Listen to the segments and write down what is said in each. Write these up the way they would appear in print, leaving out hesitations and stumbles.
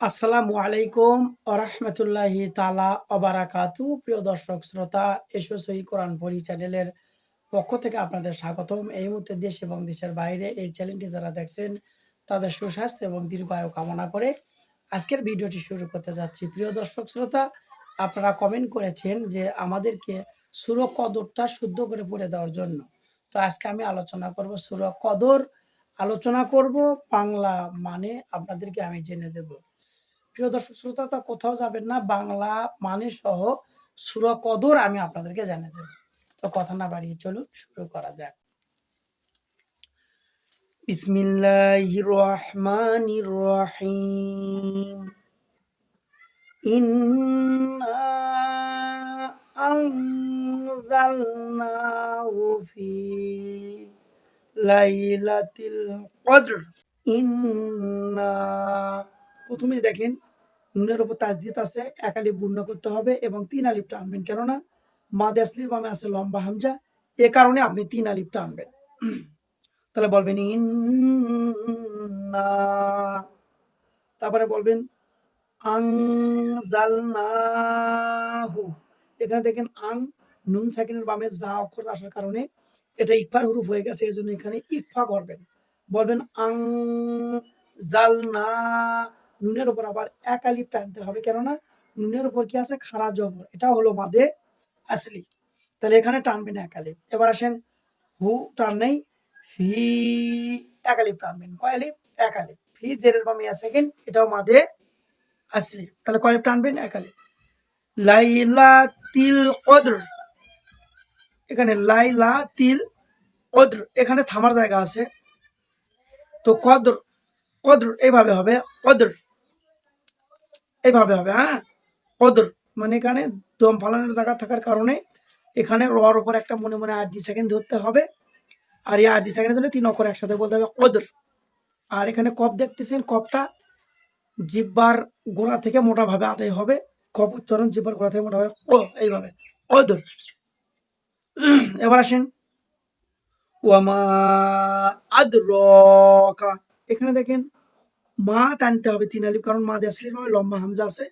আসসালামু আলাইকুম আরহামতুল্লাহি তালা অবারাকাতু। প্রিয় দর্শক শ্রোতা, এসো সহি কোরআন পড়ি চ্যানেলের পক্ষ থেকে আপনাদের স্বাগতম। এই মুহূর্তে দেশ এবং দেশের বাইরে এই চ্যানেলটি যারা দেখছেন তাদের সুস্বাস্থ্য এবং দীর্ঘায়ু কামনা করে আজকের ভিডিওটি শুরু করতে যাচ্ছি। প্রিয় দর্শক শ্রোতা, আপনারা কমেন্ট করেছেন যে আমাদেরকে সূরা কদরটা শুদ্ধ করে পড়ে দেওয়ার জন্য। তো আজকে আমি আলোচনা করব সূরা কদর, আলোচনা করব বাংলা মানে আপনাদেরকে আমি জেনে দেব। প্রিয় দর্শক শ্রোতা, তা কোথাও যাবেন না, বাংলা মানে সহ সূরা কদর আমি আপনাদেরকে জানিয়ে দেব। তো কথা না বাড়িয়ে চলুন শুরু করা যাক। বিসমিল্লাহির রহমানির রহিম। ইন্না আনজালনাহু ফি লাইলাতিল কদর। ইন্না, প্রথমে দেখেন নুনের উপর তাসদিদ আছে, এক আলিফ গুণনা করতে হবে এবং তিন আলিফ টানবেন, কেননা মাদ আসলির বামে আছে লম্বা হামজা, এ কারণে আপনি তিন আলিফ টানবেন। তাহলে বলবেন ইন্না, তারপরে বলবেন আনজালনাহু। এখানে দেখেন আং, নুন সাকিনের বামে যা অক্ষর আসার কারণে এটা ইকফার হুরুফ হয়ে গেছে, এই জন্য এখানে ইকফা করবেন, বলবেন আং জালনা। নুনের উপর আবার এক আলিফ টানতে হবে, কেননা নুনের উপর কি আছে, খাড়া জবর, এটা হলো মাদে আসলি। তাহলে এখানে টানবেন এক আলিফ। এবার আসেন হু টান নেই, ফি এক আলিফ টানবেন। কয় আলিফ? এক আলিফ। ফি জেরের বামে সেকেন্ড, এটাও মাদে আসলি। তাহলে কয় আলিফ টানবেন? এক আলিফ। লাইলাতিল কদর, এখানে লাইলাতিল কদর, এখানে থামার জায়গা আছে, তো কদর কদর এইভাবে হবে, কদর এইভাবে হবে। হ্যাঁ, কদর মানে এখানে দম ফালানোর জায়গা থাকার কারণে এখানে রর উপর একটা মনে মনে 8 সেকেন্ড ধরতে হবে, আর এই 8 সেকেন্ডের জন্য 3 অক্ষর একসাথে বলতে হবে কদর। আর এখানে কফ দেখতেছেন, কফটা জিহ্বার গোড়া থেকে মোটা ভাবে আদায় হবে, কফ উচ্চারণ জিহ্বার গোড়া থেকে মোটা ভাবে ও, এইভাবে কদর। এবার আসেন ওয়ামা আদরাকা, এখানে দেখেন মা টানতে হবে 3 আলিফ, কারণ মা আসলির ভাবে লম্বা হামজা আছে,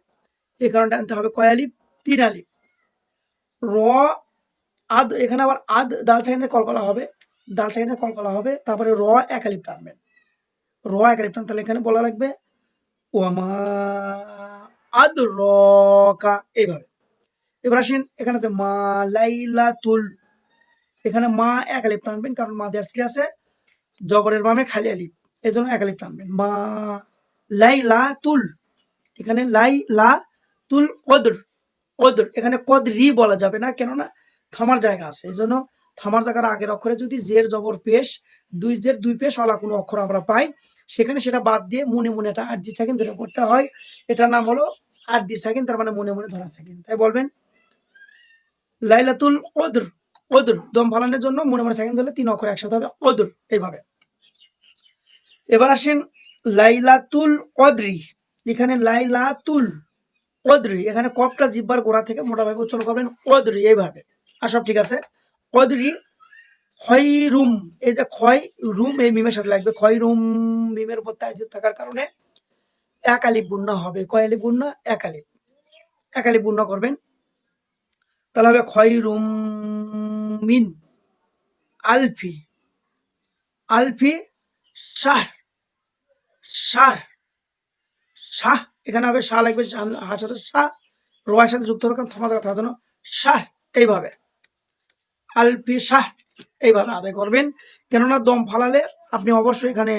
এই কারণে টানতে হবে কয় আলিফ? 3 আলিফ। র আদ, এখানে আবার আদ দাল সাইনের কলকলা হবে, দাল সাইনের কলকলা হবে, তারপরে র এক আলিফ টানবেন, র এক আলিফ টান। তাহলে এখানে বলা লাগবে ওয়ামা আদরাকা, এইভাবে। এবার আসেন এখানে আছে মা লাইলাতুল, এখানে মা এক আলিফ টানবেন, কারণ মা আসলি আছে, জবরের বামে খালি আলিফ, এই জন্য এক আলিফ টানবেন। মা লাইলাতুল, এখানে লাইলাতুল কদর, কদর, এখানে কদরি বলা যাবে না, কেননা থামার জায়গা আছে, এই জন্য থামার জায়গার আগের অক্ষরে যদি জের জবর পেশ, দুই পেশ ওয়ালা কোনো অক্ষর আমরা পাই, সেখানে সেটা বাদ দিয়ে মনে মনে এটা 8 সেকেন্ড ধরে পড়তে হয়, এটার নাম হলো 8 সেকেন্ড, তার মানে মনে মনে ধরা সেকেন্ড। তাই বলবেন লাইলাতুল কদর, কদর দম ফালানোর জন্য মনে মনে সেকেন্ড ধরলে 3 অক্ষর একসাথে হবে কদর, এইভাবে। এবার আসেন লাইলাতুল কদরি, এখানে লাইলাতুল কদরি, এখানে কফটা জিহ্বার গোড়া থেকে মোটাভাবে উচ্চারণ করবেন কদরি, এইভাবে। আর সব ঠিক আছে। কদরি খয়রুম, এই যে খয় রুম এই মিমের সাথে লাগবে, খয়রুম মিমের উপর তাইজিদ থাকার কারণে এক আলিফ গুণনা হবে। কয় আলিফ গুণনা? এক আলিফ। এক আলিফ গুণনা করবেন, তাহলে হবে খয়রুম মিন আলফি, আলফি শাহ, শাহ, শাহ, এখানে হবে শাহ লাগবে, হার সাথে শাহ, রোয়ার সাথে যুক্ত হবে, কারণ থামা জায়গা থাকার জন্য শাহ, এইভাবে আলফি শাহ, এইভাবে আদায় করবেন, কেননা দম ফালালে আপনি অবশ্যই এখানে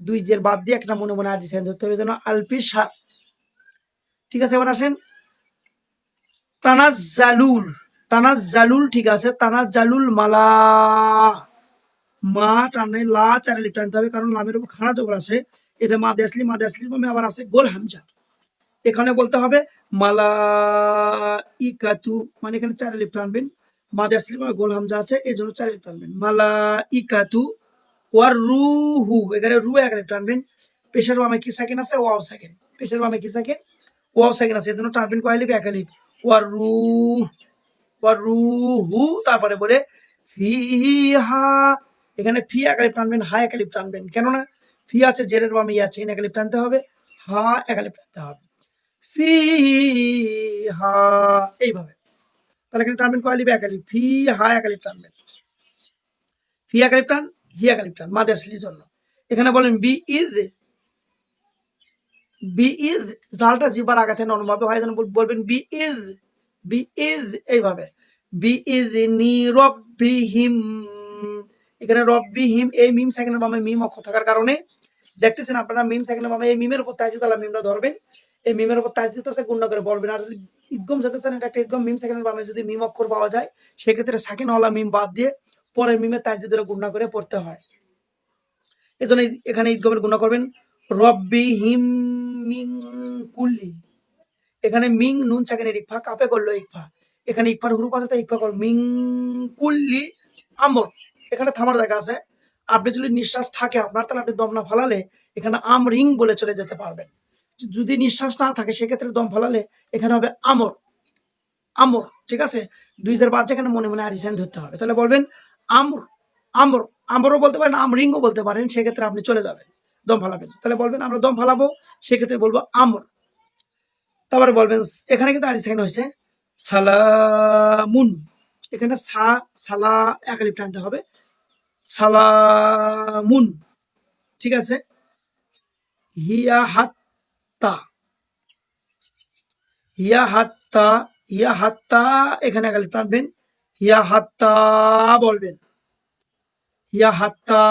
দুই জের বাদ দিয়ে একটা মনে মনে আর ডিসাইন ধরতে হবে, যেন আলফি শাহ। ঠিক আছে। এবার আসেন তানাজ্জালুল, তানাজ্জালুল, ঠিক আছে, তানাজ্জালুল মালা, মা টানে লা চার আলিফ টানতে হবে, কারণ লামের উপর খাড়া জবর আছে, এটা মাদে আসলি, মাদে আসলি আবার আছে গোল হামজা, এখানে বলতে হবে মালা ইকাতু, মানে এখানে 4 আলিফ টানবেন, মাদে আসলি গোল হামজা আছে, এই জন্য 4 আলিফ টানবেন। মালা ইকাতু ওয়ার রুহু, এখানে রু এক আলিফ টানবেন, পেশের বামে কি সেকেন্ড আছে? ওয়াও সেকেন্ড, পেশের বামে কি সেকেন্ড? ওয়াও সেকেন্ড আছে, এই জন্য টানবেন কয় আলিফ? এক আলিফ। ওয়ার রুহ, ওয়ার রুহু, তারপরে বলে ফিহা, এখানে ফি এক আলিফ টানবেন, হা এক আলিফ টানবেন, কেননা ফি আছে জেরের বামে আছে, এক আলিফ টানতে হবে, হা একালিপ টানতে হবে, ফি হা এইভাবে। তাহলে এখানে টানবেন কয় আলিফ? এক আলিফ। ফি হা একালিপ টানবেন, ফি একালিপ টান, হি একালিপ টান মাদে আসলির জন্য। এখানে বলেন বি ইজ, বি ইজ, জালটা জিবার আগাতে নরম ভাবে হয়, বলবেন বি ইজ, বি ইজ এইভাবে। বি ইজ নি রব্বিহিম, এখানে রব্বিহিম এই মিম সেকেন্ডের বামে মিম অক্ষর থাকার কারণে দেখতেছেন আপনারা মিম সেকেন্ডের বামে এই মিমের উপর তাজদিদ আলা মিমটা ধরবেন, এই মিমের উপর তাজদিদ আছে গুণ করে বলবেন। আর যদি ইদগম যেতে চান এটা একটা ইদগম মিম সেকেন্ডের বামে যদি মিম অক্ষর পাওয়া যায় সেক্ষেত্রে সাকিন ওয়ালা মিম বাদ দিয়ে পরের মিমের তাজদিদের গুণ করে পড়তে হয়। এজন্য এখানে ইদগমের গুণ করবেন রব্বিহিম মিন কুল্লি, এখানে মিং নুন সাকিনের ইকফা, কাপে করলো ইকফা, এখানে ইকফার হুরুফ আছে তাই ইকফা করো মিং কুল্লি আমর, এখানে থামার জায়গা আছে। আপনি যদি নিঃশ্বাস থাকে আপনার তাহলে আপনি দম না ফালালে এখানে আম রিং বলে চলে যেতে পারবেন। যদি নিঃশ্বাস না থাকে সেক্ষেত্রে দম ফালালে এখানে হবে আমর, আমর, ঠিক আছে। দুইটার বাদ যেখানে মনে মনে আরিসাইন ধরতে হবে। তাহলে বলবেন আমর, আমর, আমরও বলতে পারেন আমরিংও বলতে পারেন, সেক্ষেত্রে আপনি চলে যাবেন, দম ফালাবেন। তাহলে বলবেন আমরা দম ফালাবো, সেক্ষেত্রে বলবো আমর। তারপরে বলবেন এখানে কিন্তু আরিস সাইন হয়েছে সালামুন, এখানে সা সালা একালিপ টানতে হবে, সালামুন, ঠিক আছে। হিয়া হাত্তা, হিয়া হাত্তা, হিয়া হাত্তা এখানে একালিপ টানবেন, হিয়া হাত্তা বলবেন, হিয়া হাত্তা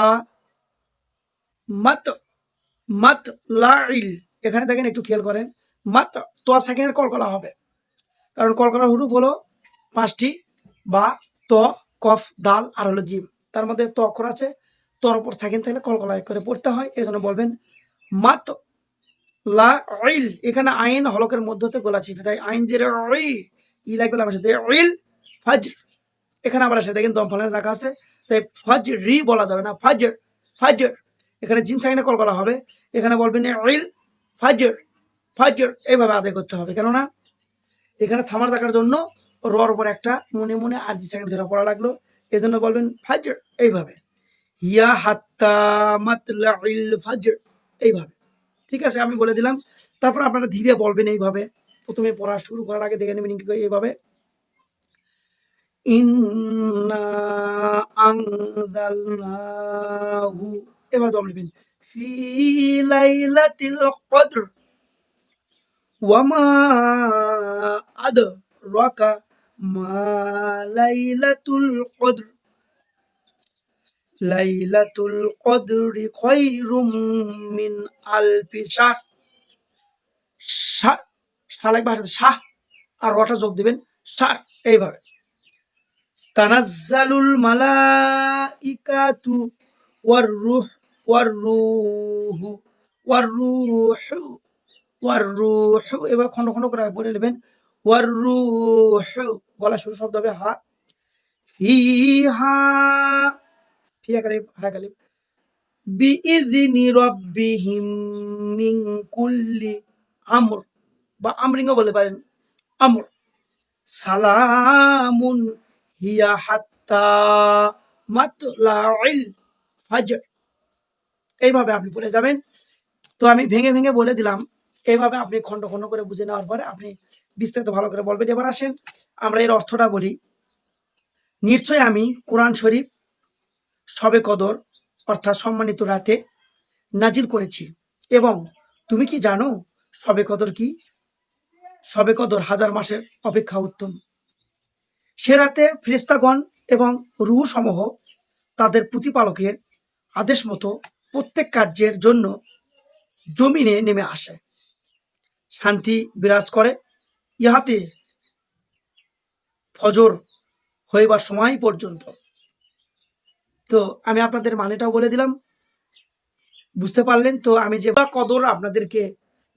মাত, মাত লাইল, এখানে দেখেন একটু খেয়াল করেন মাত তো সেকেন্ডের কলকলা হবে, কারণ কলকলার হুরুফ হলো 5টি, বা ত, কফ, দাল আর হলো জিম, তার মধ্যে ত অক্ষর আছে, তর উপর সেকেন্ড থাকলে কলকলা করে পড়তে হয়। এই জন্য বলবেন মাত লা ইল, এখানে আইন হলকের মধ্যতে গোলা চিপে, তাই আইন যে ই লাগবে আমার সাথে ইল ফাজর, এখানে আবার আসে দেখেন দম ফলানোর জায়গা আছে, তাই ফাজর রি বলা যাবে না, ফাজর, ফাজর, এখানে জিম সাইনে কলকলা হবে, এখানে বলবেন ইল ফাজর, ফাজর এইভাবে আদায় করতে হবে। কেননা এখানে থামার জায়গার জন্য রর উপর একটা মনে মনে আর জি সেকেন্ড ধরে পড়া লাগলো, এই জন্য বলবেন ফাজর এইভাবে, হিয়া হাত্তা মাতলাইল ফাজর এইভাবে, ঠিক আছে। আমি বলে দিলাম, তারপর আপনারা ধীরে বলবেন এইভাবে, প্রথমে পড়া শুরু করার আগে দেখে নেবেন এইভাবে ইন্না আনজালনাহু, এবার দম নেবেন ফি লাইলাতিল কদর ওয়ামা আদরাকা মা লাইলাতুল কদর, লাইলাতুল কদরি খায়রুম মিন আলফি শাহর, শাহ লাগবে শাহ আর রটা যোগ দিবেন শাহ এইভাবে। তানাজ্জালুল মালাইকাতু ওয়ার রূহ, ওয়ার রূহু, ওয়ার রূহু, ওয়ার রূহু, এবার খন্ড খন্ড করে বলে নেবেন ওয়ার রূহু, গলা শুরু শব্দ হবে হা, ফিহা, ফিহা কালিফ, হা কালিফ, বিইযনি রাব্বিহিম মিন কুল্লি আমর, বা আমরিংও বলতে পারেন আমর, সালামুন হিয়া হাত্তা মাতলাইল ফাজর, এইভাবে আপনি পড়ে যাবেন। তো আমি ভেঙে ভেঙে বলে দিলাম, এইভাবে আপনি খন্ড খন্ড করে বুঝে নেওয়ার পরে আপনি বিস্তারিত ভালো করে বলবেন। এবার আসেন আমরা এর অর্থটা বলি। নিশ্চয় আমি কোরআন শরীফ শবে কদর অর্থাৎ সম্মানিত রাতে নাজিল করেছি, এবং তুমি কি জানো শবে কদর কি? শবে কদর 1000 মাসের অপেক্ষা উত্তম, সে রাতে ফেরেশতাগণ এবং রূহ সমূহ তাদের প্রতিপালকের আদেশ মতো প্রত্যেক কার্যের জন্য জমিনে নেমে আসে, শান্তি বিরাজ করে ইহাতে ফজর হইবার সময় পর্যন্ত। তো আমি আপনাদের মানেটাও বলে দিলাম, বুঝতে পারলেন তো। আমি যে কদর আপনাদেরকে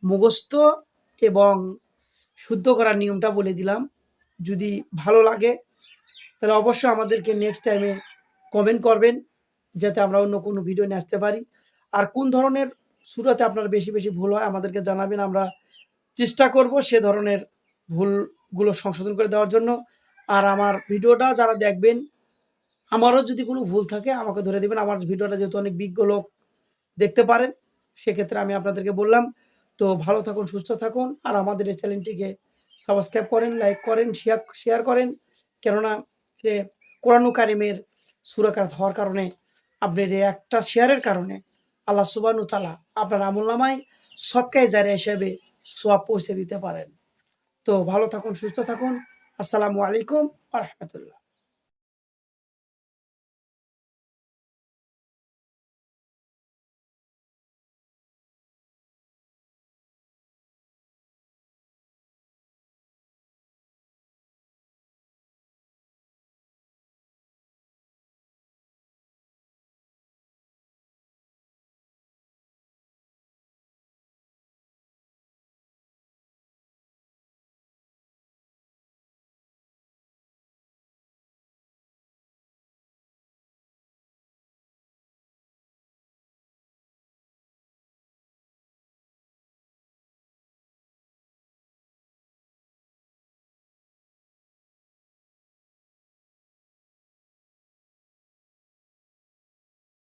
মুখস্থ এবং শুদ্ধ করার নিয়মটা বলে দিলাম, যদি ভালো লাগে তাহলে অবশ্যই আমাদেরকে নেক্সট টাইমে কমেন্ট করবেন, যাতে আমরা অন্য কোনো ভিডিও নিয়ে আসতে পারি। আর কোন ধরনের সূরাতে আপনার বেশি বেশি ভুল হয় আমাদেরকে জানাবেন, আমরা চেষ্টা করব সে ধরনের ভুলগুলো সংশোধন করে দেওয়ার জন্য। আর আমার ভিডিওটা যারা দেখবেন, আমারও যদি কোনো ভুল থাকে আমাকে ধরে দেবেন, আমার ভিডিওটা যেহেতু অনেক বিজ্ঞ লোক দেখতে পারেন, সেক্ষেত্রে আমি আপনাদেরকে বললাম। তো ভালো থাকুন, সুস্থ থাকুন, আর আমাদের এই চ্যানেলটিকে সাবস্ক্রাইব করেন, লাইক করেন, শেয়ার করেন। কেননা এ কোরআনুল কারিমের সূরা কারাত হওয়ার কারণে আপনার এই একটা শেয়ারের কারণে আল্লাহ সুবহানাহু ওয়া তাআলা আপনার আমলনামায় সদকায়ে জারিয়া হিসেবে সওয়াব পৌঁছে দিতে পারেন। তো ভালো থাকুন, সুস্থ থাকুন। আসসালামু আলাইকুম ওয়া রাহমাতুল্লাহ।